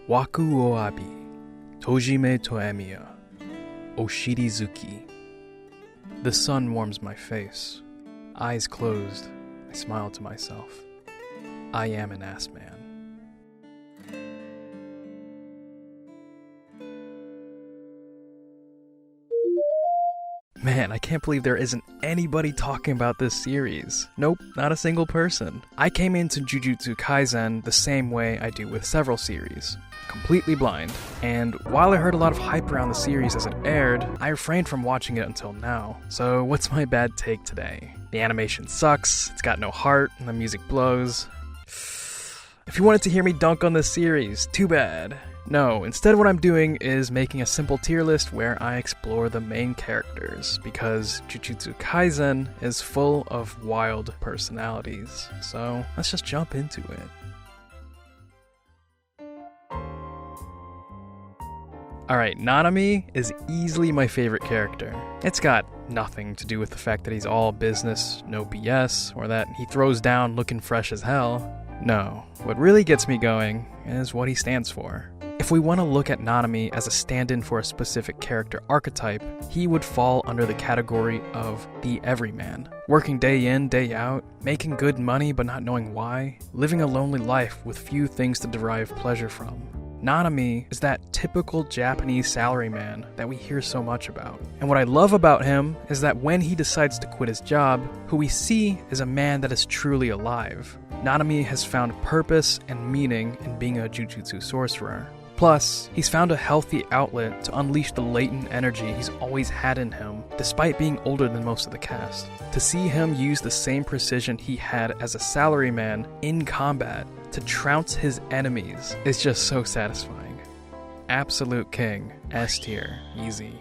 Waku o abi, tojime to emiya, oshirizuki. The sun warms my face. Eyes closed, I smile to myself. I am an ass man. Man, I can't believe there isn't anybody talking about this series. Nope, not a single person. I came into Jujutsu Kaisen the same way I do with several series. Completely blind. And while I heard a lot of hype around the series as it aired, I refrained from watching it until now. So what's my bad take today? The animation sucks, it's got no heart, and the music blows. If you wanted to hear me dunk on this series, too bad. No, instead what I'm doing is making a simple tier list where I explore the main characters, because Jujutsu Kaisen is full of wild personalities. So let's just jump into it. Alright, Nanami is easily my favorite character. It's got nothing to do with the fact that he's all business, no BS, or that he throws down looking fresh as hell. No, what really gets me going is what he stands for. If we want to look at Nanami as a stand-in for a specific character archetype, he would fall under the category of the everyman. Working day in, day out, making good money but not knowing why, living a lonely life with few things to derive pleasure from. Nanami is that typical Japanese salaryman that we hear so much about. And what I love about him is that when he decides to quit his job, who we see is a man that is truly alive. Nanami has found purpose and meaning in being a Jujutsu sorcerer. Plus, he's found a healthy outlet to unleash the latent energy he's always had in him, despite being older than most of the cast. To see him use the same precision he had as a salaryman in combat to trounce his enemies is just so satisfying. Absolute king, S tier, easy.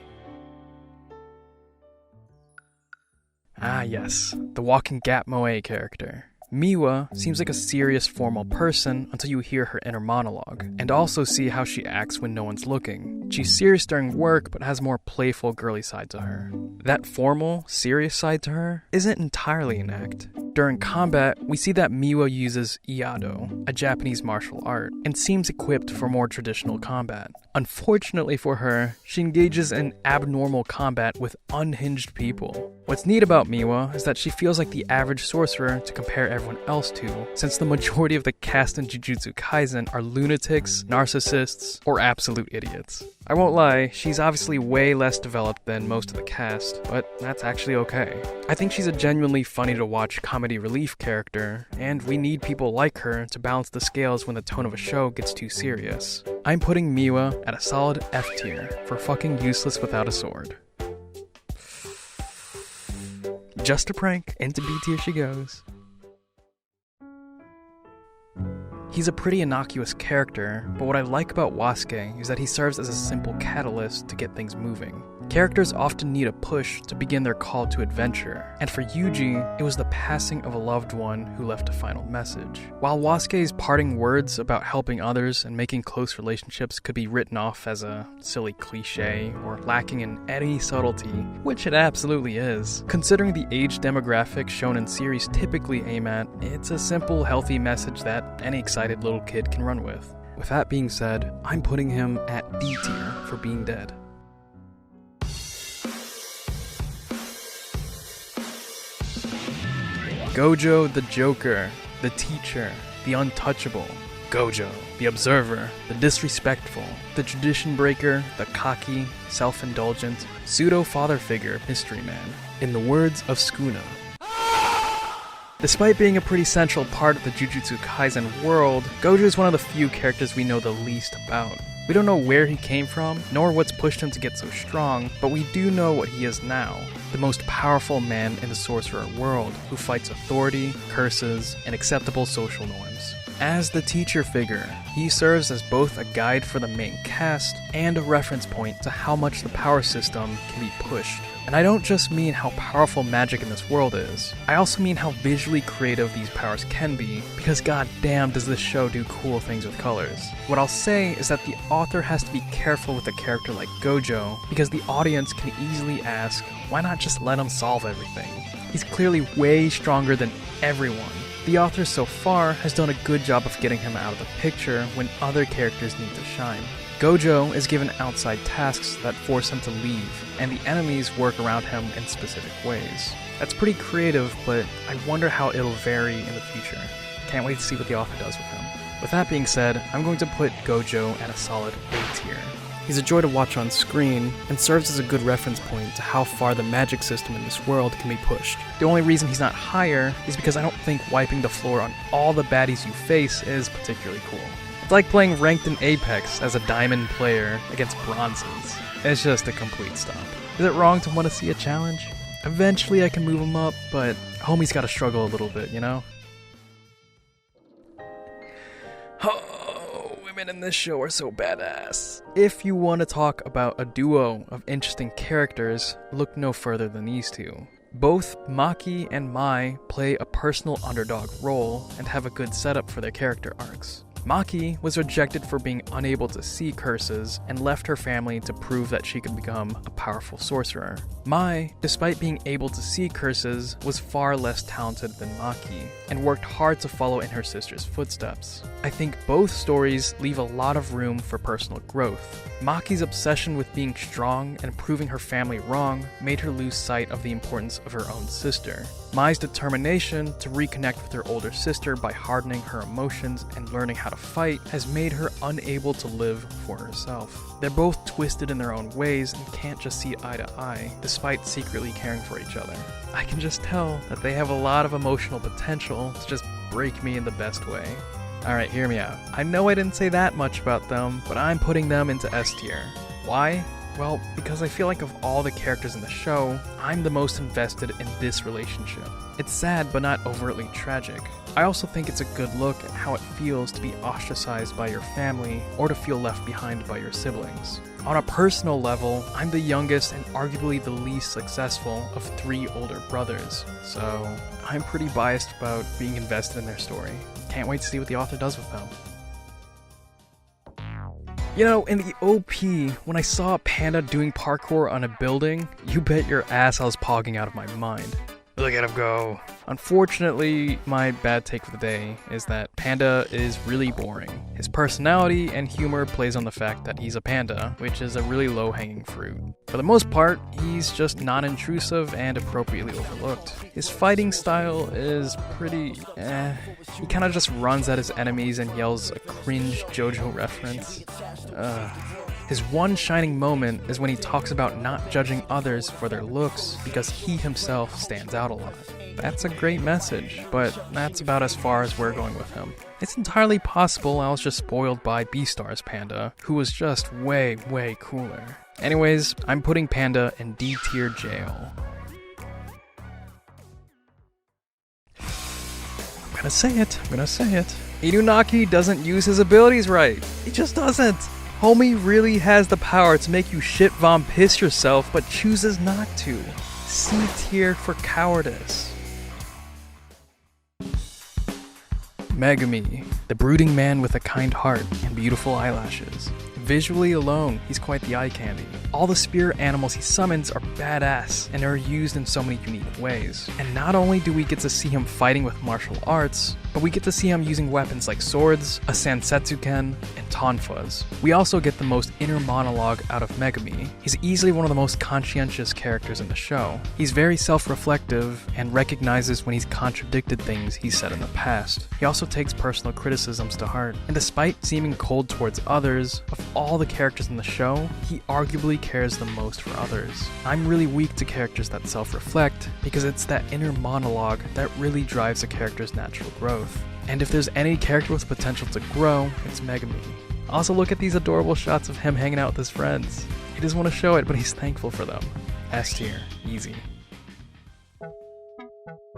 Ah yes, the walking gap moe character. Miwa seems like a serious, formal person until you hear her inner monologue, and also see how she acts when no one's looking. She's serious during work, but has more playful, girly side to her. That formal, serious side to her isn't entirely an act. During combat, we see that Miwa uses Iado, a Japanese martial art, and seems equipped for more traditional combat. Unfortunately for her, she engages in abnormal combat with unhinged people. What's neat about Miwa is that she feels like the average sorcerer to compare everyone else to, since the majority of the cast in Jujutsu Kaisen are lunatics, narcissists, or absolute idiots. I won't lie, she's obviously way less developed than most of the cast, but that's actually okay. I think she's a genuinely funny to watch comedy relief character, and we need people like her to balance the scales when the tone of a show gets too serious. I'm putting Miwa at a solid F tier for fucking useless without a sword. Just a prank, into B tier she goes. He's a pretty innocuous character, but what I like about Wasuke is that he serves as a simple catalyst to get things moving. Characters often need a push to begin their call to adventure, and for Yuji, it was the passing of a loved one who left a final message. While Wasuke's parting words about helping others and making close relationships could be written off as a silly cliche or lacking in any subtlety, which it absolutely is, considering the age demographic shonen series typically aim at, it's a simple, healthy message that any excited little kid can run with. With that being said, I'm putting him at D tier for being dead. Gojo the Joker, the teacher, the untouchable. Gojo, the observer, the disrespectful, the tradition breaker, the cocky, self-indulgent, pseudo-father figure mystery man. In the words of Skuna. Despite being a pretty central part of the Jujutsu Kaisen world, Gojo is one of the few characters we know the least about. We don't know where he came from, nor what's pushed him to get so strong, but we do know what he is now. The most powerful man in the sorcerer world, who fights authority, curses, and acceptable social norms. As the teacher figure, he serves as both a guide for the main cast and a reference point to how much the power system can be pushed. And I don't just mean how powerful magic in this world is, I also mean how visually creative these powers can be, because goddamn does this show do cool things with colors. What I'll say is that the author has to be careful with a character like Gojo, because the audience can easily ask, why not just let him solve everything? He's clearly way stronger than everyone. The author so far has done a good job of getting him out of the picture when other characters need to shine. Gojo is given outside tasks that force him to leave, and the enemies work around him in specific ways. That's pretty creative, but I wonder how it'll vary in the future. Can't wait to see what the author does with him. With that being said, I'm going to put Gojo at a solid A tier. He's a joy to watch on screen, and serves as a good reference point to how far the magic system in this world can be pushed. The only reason he's not higher is because I don't think wiping the floor on all the baddies you face is particularly cool. It's like playing ranked in Apex as a diamond player against bronzes. It's just a complete stomp. Is it wrong to want to see a challenge? Eventually I can move him up, but homie's gotta struggle a little bit, you know? Oh, women in this show are so badass. If you want to talk about a duo of interesting characters, look no further than these two. Both Maki and Mai play a personal underdog role and have a good setup for their character arcs. Maki was rejected for being unable to see curses and left her family to prove that she could become a powerful sorcerer. Mai, despite being able to see curses, was far less talented than Maki and worked hard to follow in her sister's footsteps. I think both stories leave a lot of room for personal growth. Maki's obsession with being strong and proving her family wrong made her lose sight of the importance of her own sister. Mai's determination to reconnect with her older sister by hardening her emotions and learning how to fight has made her unable to live for herself. They're both twisted in their own ways and can't just see eye to eye, despite secretly caring for each other. I can just tell that they have a lot of emotional potential to just break me in the best way. Alright, hear me out. I know I didn't say that much about them, but I'm putting them into S tier. Why? Well, because I feel like of all the characters in the show, I'm the most invested in this relationship. It's sad but not overtly tragic. I also think it's a good look at how it feels to be ostracized by your family or to feel left behind by your siblings. On a personal level, I'm the youngest and arguably the least successful of 3 older brothers, so I'm pretty biased about being invested in their story. Can't wait to see what the author does with them. You know, in the OP, when I saw a panda doing parkour on a building, you bet your ass I was pogging out of my mind. Look at him go. Unfortunately, my bad take for the day is that Panda is really boring. His personality and humor plays on the fact that he's a panda, which is a really low-hanging fruit. For the most part, he's just non-intrusive and appropriately overlooked. His fighting style is pretty He kinda just runs at his enemies and yells a cringe JoJo reference. His one shining moment is when he talks about not judging others for their looks because he himself stands out a lot. That's a great message, but that's about as far as we're going with him. It's entirely possible I was just spoiled by Beastar's Panda, who was just way, way cooler. Anyways, I'm putting Panda in D tier jail. I'm gonna say it. Inunki doesn't use his abilities right. He just doesn't. Homie really has the power to make you shit vom piss yourself, but chooses not to. C tier for cowardice. Megami, the brooding man with a kind heart and beautiful eyelashes. Visually alone, he's quite the eye candy. All the spirit animals he summons are badass and are used in so many unique ways. And not only do we get to see him fighting with martial arts, but we get to see him using weapons like swords, a Sansetsuken, and tonfas. We also get the most inner monologue out of Megami. He's easily one of the most conscientious characters in the show. He's very self-reflective and recognizes when he's contradicted things he said in the past. He also takes personal criticisms to heart. And despite seeming cold towards others, of all the characters in the show, he arguably cares the most for others. I'm really weak to characters that self-reflect because it's that inner monologue that really drives a character's natural growth. And if there's any character with potential to grow, it's Megami. Also look at these adorable shots of him hanging out with his friends. He doesn't want to show it, but he's thankful for them. S tier, easy.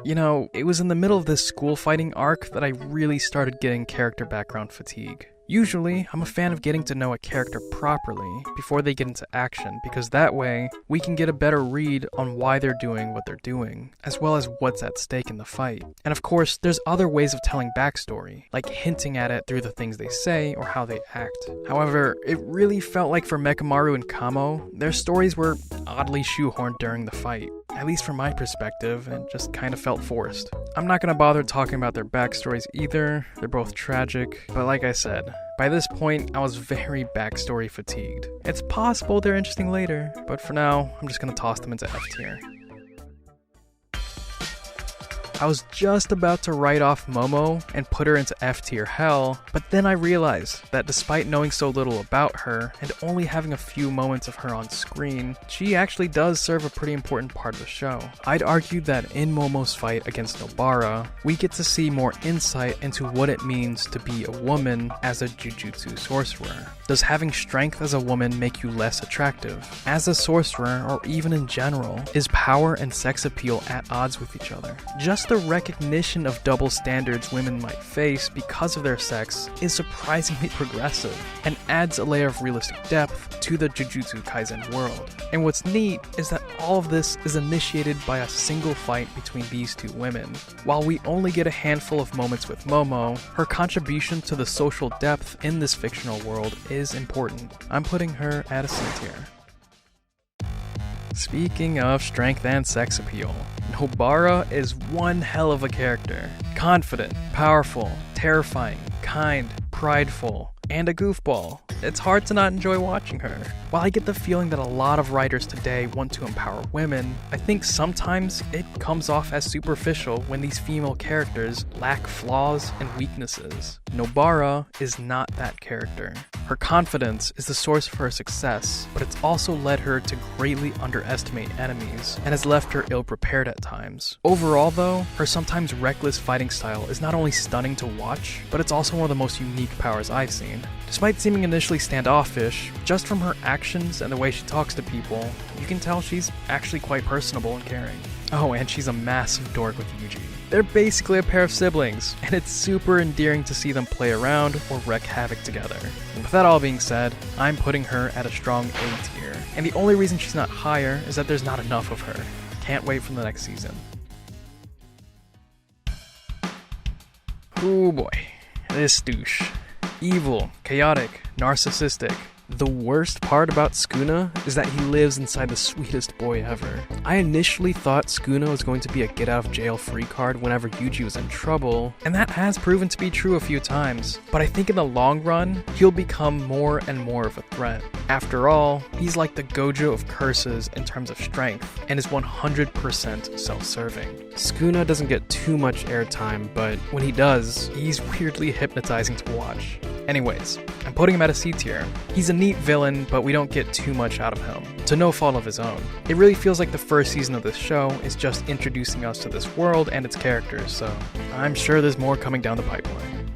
You know, it was in the middle of this school fighting arc that I really started getting character background fatigue. Usually, I'm a fan of getting to know a character properly before they get into action, because that way, we can get a better read on why they're doing what they're doing, as well as what's at stake in the fight. And of course, there's other ways of telling backstory, like hinting at it through the things they say or how they act. However, it really felt like for Mekamaru and Kamo, their stories were oddly shoehorned during the fight, at least from my perspective, and just kind of felt forced. I'm not gonna bother talking about their backstories either, they're both tragic, but like I said, by this point, I was very backstory fatigued. It's possible they're interesting later, but for now, I'm just gonna toss them into F tier. I was just about to write off Momo and put her into F tier hell, but then I realized that despite knowing so little about her and only having a few moments of her on screen, she actually does serve a pretty important part of the show. I'd argue that in Momo's fight against Nobara, we get to see more insight into what it means to be a woman as a Jujutsu sorcerer. Does having strength as a woman make you less attractive? As a sorcerer, or even in general, is power and sex appeal at odds with each other? Just the recognition of double standards women might face because of their sex is surprisingly progressive and adds a layer of realistic depth to the Jujutsu Kaisen world. And what's neat is that all of this is initiated by a single fight between these two women. While we only get a handful of moments with Momo, her contribution to the social depth in this fictional world is important. I'm putting her at a C tier. Speaking of strength and sex appeal, Nobara is one hell of a character. Confident, powerful, terrifying, kind, prideful, and a goofball. It's hard to not enjoy watching her. While I get the feeling that a lot of writers today want to empower women, I think sometimes it comes off as superficial when these female characters lack flaws and weaknesses. Nobara is not that character. Her confidence is the source of her success, but it's also led her to greatly underestimate enemies and has left her ill-prepared at times. Overall though, her sometimes reckless fighting style is not only stunning to watch, but it's also one of the most unique powers I've seen. Despite seeming initially standoffish, just from her actions and the way she talks to people, you can tell she's actually quite personable and caring. Oh, and she's a massive dork with Yuji. They're basically a pair of siblings, and it's super endearing to see them play around or wreak havoc together. And with that all being said, I'm putting her at a strong A tier, and the only reason she's not higher is that there's not enough of her. Can't wait for the next season. Oh boy, this douche. Evil, chaotic, narcissistic. The worst part about Skuna is that he lives inside the sweetest boy ever. I initially thought Skuna was going to be a get out of jail free card whenever Yuji was in trouble, and that has proven to be true a few times, but I think in the long run, he'll become more and more of a threat. After all, he's like the Gojo of curses in terms of strength, and is 100% self-serving. Skuna doesn't get too much airtime, but when he does, he's weirdly hypnotizing to watch. Anyways, I'm putting him at a C tier. He's a neat villain, but we don't get too much out of him, to no fault of his own. It really feels like the first season of this show is just introducing us to this world and its characters, so I'm sure there's more coming down the pipeline.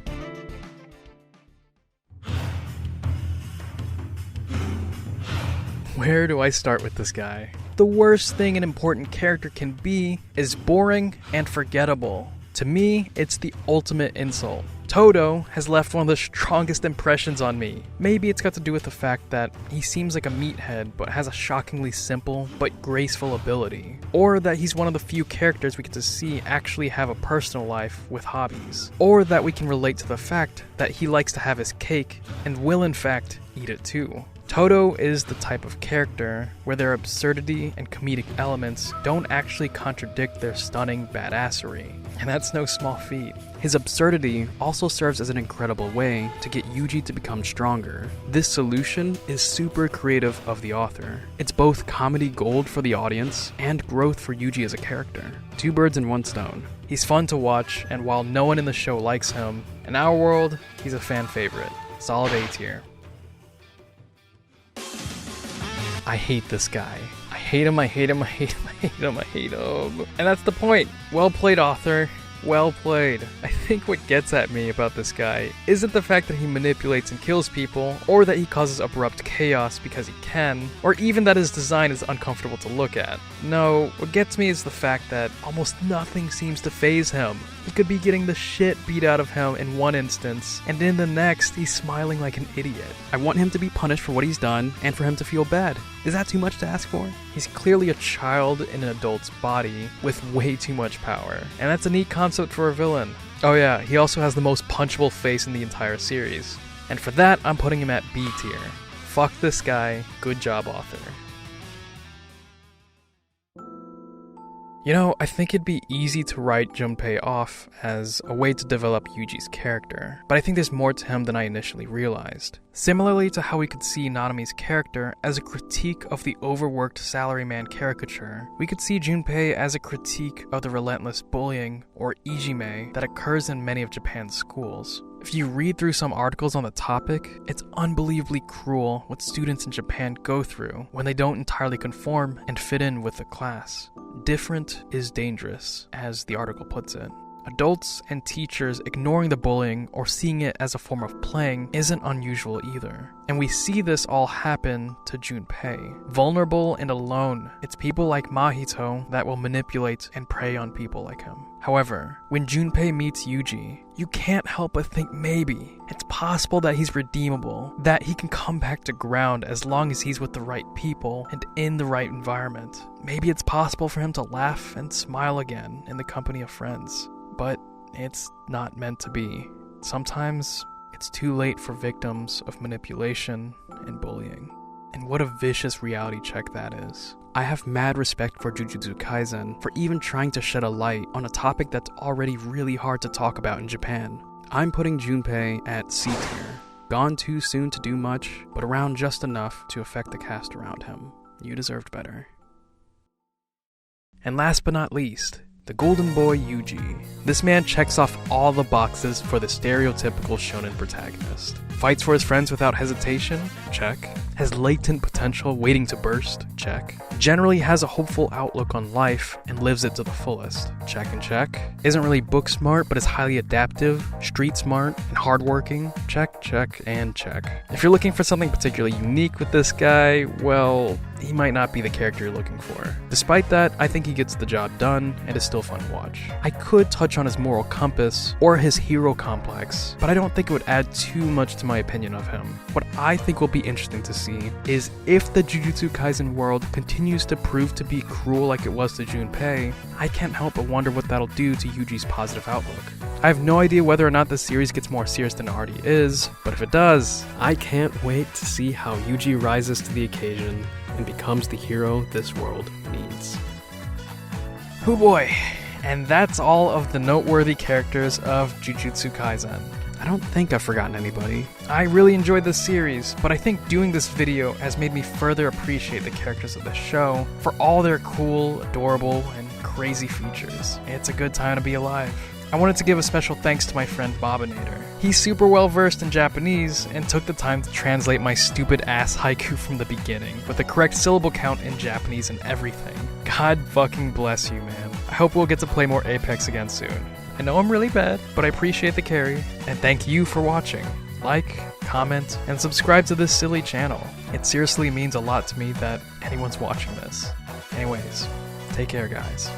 Where do I start with this guy? The worst thing an important character can be is boring and forgettable. To me, it's the ultimate insult. Toto has left one of the strongest impressions on me. Maybe it's got to do with the fact that he seems like a meathead but has a shockingly simple but graceful ability. Or that he's one of the few characters we get to see actually have a personal life with hobbies. Or that we can relate to the fact that he likes to have his cake and will in fact eat it too. Toto is the type of character where their absurdity and comedic elements don't actually contradict their stunning badassery, and that's no small feat. His absurdity also serves as an incredible way to get Yuji to become stronger. This solution is super creative of the author. It's both comedy gold for the audience and growth for Yuji as a character. Two birds in one stone. He's fun to watch, and while no one in the show likes him, in our world, he's a fan favorite. Solid A tier. I hate this guy. I hate him, I hate him, I hate him, I hate him, I hate him. And that's the point. Well played, author. Well played. I think what gets at me about this guy isn't the fact that he manipulates and kills people, or that he causes abrupt chaos because he can, or even that his design is uncomfortable to look at. No, what gets me is the fact that almost nothing seems to faze him. He could be getting the shit beat out of him in one instance, and in the next, he's smiling like an idiot. I want him to be punished for what he's done, and for him to feel bad. Is that too much to ask for? He's clearly a child in an adult's body with way too much power, and that's a neat concept for a villain. Oh yeah, he also has the most punchable face in the entire series, and for that, I'm putting him at B tier. Fuck this guy, good job author. You know, I think it'd be easy to write Junpai off as a way to develop Yuji's character, but I think there's more to him than I initially realized. Similarly to how we could see Nanami's character as a critique of the overworked salaryman caricature, we could see Junpai as a critique of the relentless bullying, or ijime, that occurs in many of Japan's schools. If you read through some articles on the topic, it's unbelievably cruel what students in Japan go through when they don't entirely conform and fit in with the class. Different is dangerous, as the article puts it. Adults and teachers ignoring the bullying or seeing it as a form of playing isn't unusual either. And we see this all happen to Junpai. Vulnerable and alone, it's people like Mahito that will manipulate and prey on people like him. However, when Junpai meets Yuji, you can't help but think maybe it's possible that he's redeemable, that he can come back to ground as long as he's with the right people and in the right environment. Maybe it's possible for him to laugh and smile again in the company of friends. But it's not meant to be. Sometimes it's too late for victims of manipulation and bullying. And what a vicious reality check that is. I have mad respect for Jujutsu Kaisen for even trying to shed a light on a topic that's already really hard to talk about in Japan. I'm putting Junpai at C tier. Gone too soon to do much, but around just enough to affect the cast around him. You deserved better. And last but not least, the golden boy Yuji. This man checks off all the boxes for the stereotypical shonen protagonist. Fights for his friends without hesitation? Check. Has latent potential waiting to burst? Check. Generally has a hopeful outlook on life and lives it to the fullest? Check and check. Isn't really book smart but is highly adaptive, street smart, and hardworking? Check, check, and check. If you're looking for something particularly unique with this guy, well, he might not be the character you're looking for. Despite that, I think he gets the job done and is still fun to watch. I could touch on his moral compass or his hero complex, but I don't think it would add too much to my opinion of him. What I think will be interesting to see is if the Jujutsu Kaisen world continues to prove to be cruel like it was to Junpai, I can't help but wonder what that'll do to Yuji's positive outlook. I have no idea whether or not the series gets more serious than it already is, but if it does, I can't wait to see how Yuji rises to the occasion and becomes the hero this world needs. Hoo boy, and that's all of the noteworthy characters of Jujutsu Kaisen. I don't think I've forgotten anybody. I really enjoyed this series, but I think doing this video has made me further appreciate the characters of the show for all their cool, adorable, and crazy features. It's a good time to be alive. I wanted to give a special thanks to my friend Bobonator. He's super well versed in Japanese and took the time to translate my stupid ass haiku from the beginning with the correct syllable count in Japanese and everything. God fucking bless you, man. I hope we'll get to play more Apex again soon. I know I'm really bad, but I appreciate the carry, and thank you for watching. Like, comment, and subscribe to this silly channel. It seriously means a lot to me that anyone's watching this. Anyways, take care, guys.